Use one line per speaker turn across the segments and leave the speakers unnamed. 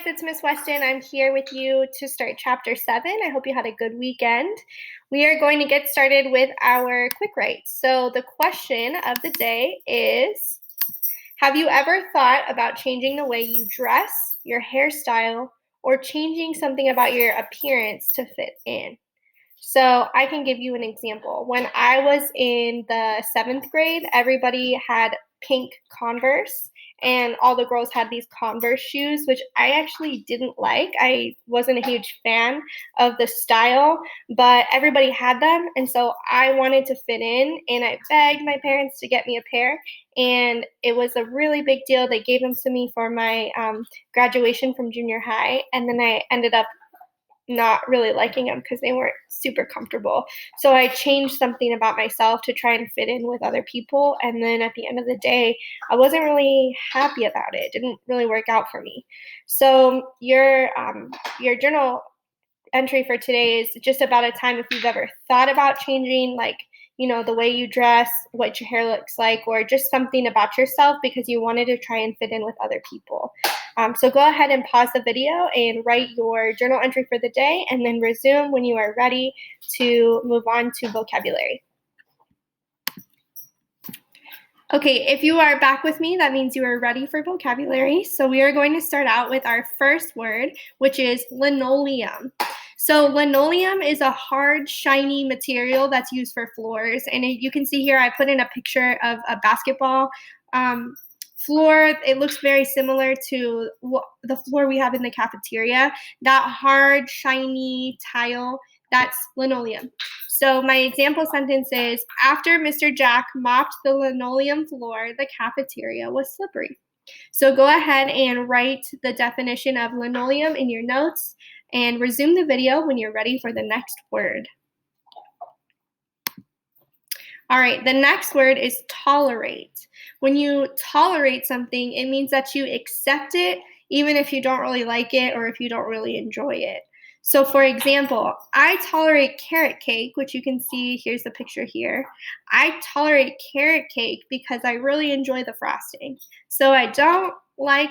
it's Miss Weston. I'm here with you to start chapter 7. I hope you had a good weekend. We are going to get started with our quick writes. So the question of the day is, have you ever thought about changing the way you dress, your hairstyle, or changing something about your appearance to fit in? So I can give you an example. When I was in the 7th grade, everybody had pink Converse, and all the girls had these Converse shoes, which I actually didn't like. I wasn't a huge fan of the style, but everybody had them, and so I wanted to fit in, and I begged my parents to get me a pair, and it was a really big deal. They gave them to me for my graduation from junior high, and then I ended up not really liking them because they weren't super comfortable. So I changed something about myself to try and fit in with other people. And then at the end of the day, I wasn't really happy about it. It didn't really work out for me. So your journal entry for today is just about a time if you've ever thought about changing, like, the way you dress, what your hair looks like, or just something about yourself because you wanted to try and fit in with other people. So go ahead and pause the video and write your journal entry for the day, and then resume when you are ready to move on to vocabulary. Okay, if you are back with me, that means you are ready for vocabulary. So we are going to start out with our first word, which is linoleum. So linoleum is a hard, shiny material that's used for floors. And you can see here I put in a picture of a basketball floor. It looks very similar to the floor we have in the cafeteria. That hard, shiny tile, that's linoleum. So my example sentence is, after Mr. Jack mopped the linoleum floor, the cafeteria was slippery. So go ahead and write the definition of linoleum in your notes and resume the video when you're ready for the next word. All right, the next word is tolerate. When you tolerate something, it means that you accept it even if you don't really like it or if you don't really enjoy it. So for example, I tolerate carrot cake, which you can see, here's the picture here. I tolerate carrot cake because I really enjoy the frosting. So I don't like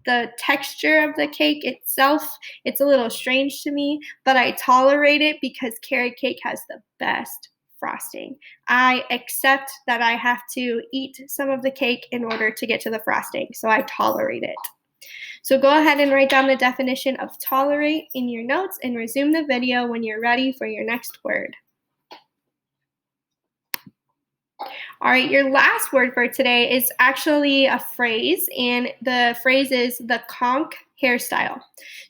the texture of the cake itself. It's a little strange to me, but I tolerate it because carrot cake has the best frosting. I accept that I have to eat some of the cake in order to get to the frosting, so I tolerate it. So go ahead and write down the definition of tolerate in your notes and resume the video when you're ready for your next word. All right, your last word for today is actually a phrase, and the phrase is the conch hairstyle.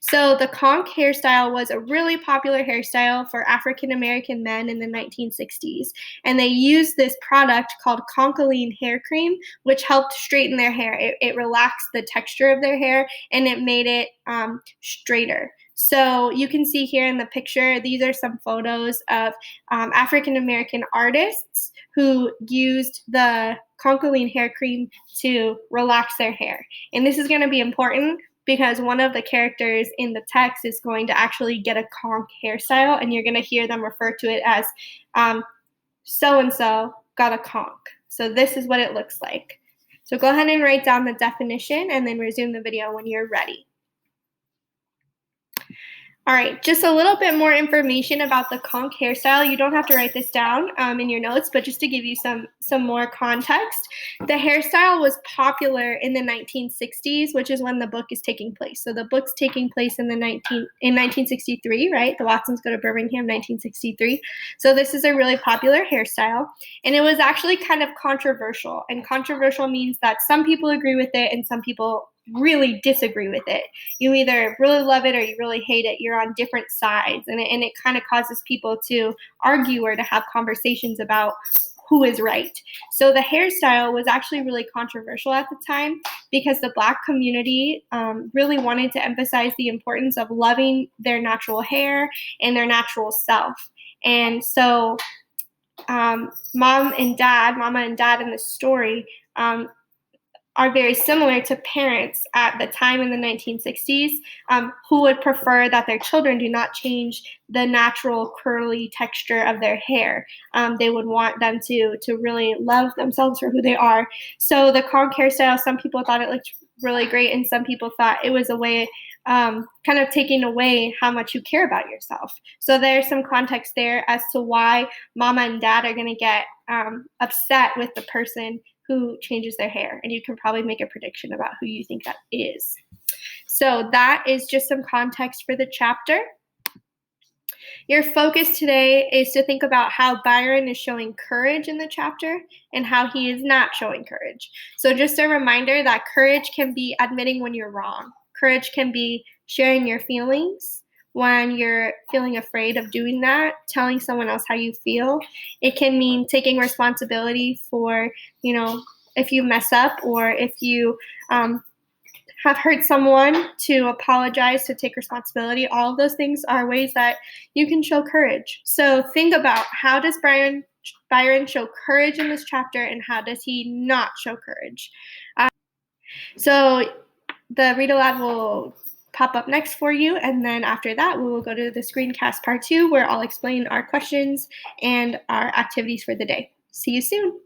So the conch hairstyle was a really popular hairstyle for African American men in the 1960s, and they used this product called Concholine hair cream, which helped straighten their hair. It relaxed the texture of their hair, and it made it straighter. So you can see here in the picture, these are some photos of African American artists who used the Concholine hair cream to relax their hair. And this is going to be important because one of the characters in the text is going to actually get a conch hairstyle, and you're going to hear them refer to it as so-and-so got a conch. So this is what it looks like. So go ahead and write down the definition and then resume the video when you're ready. All right, just a little bit more information about the conch hairstyle. You don't have to write this down in your notes, but just to give you some more context, the hairstyle was popular in the 1960s, which is when the book is taking place. So the book's taking place in 1963, right? The Watsons Go to Birmingham, 1963. So this is a really popular hairstyle, and it was actually kind of controversial. And controversial means that some people agree with it and some people really disagree with it. You either really love it or you really hate it. You're on different sides, and it kind of causes people to argue or to have conversations about who is right. So the hairstyle was actually really controversial at the time because the Black community really wanted to emphasize the importance of loving their natural hair and their natural self. And so Mama and Dad in the story are very similar to parents at the time in the 1960s who would prefer that their children do not change the natural curly texture of their hair. They would want them to really love themselves for who they are. So the conch hairstyle, some people thought it looked really great, and some people thought it was a way kind of taking away how much you care about yourself. So there's some context there as to why mama and dad are going to get upset with the person who changes their hair. And you can probably make a prediction about who you think that is. So that is just some context for the chapter. Your focus today is to think about how Byron is showing courage in the chapter and how he is not showing courage. So just a reminder that courage can be admitting when you're wrong. Courage can be sharing your feelings when you're feeling afraid of doing that, telling someone else how you feel. It can mean taking responsibility for, if you mess up or if you have hurt someone, to apologize, to take responsibility. All of those things are ways that you can show courage. So think about, how does Byron show courage in this chapter, and how does he not show courage? So the read aloud will pop up next for you, and then after that we will go to the screencast part 2, where I'll explain our questions and our activities for the day. See you soon.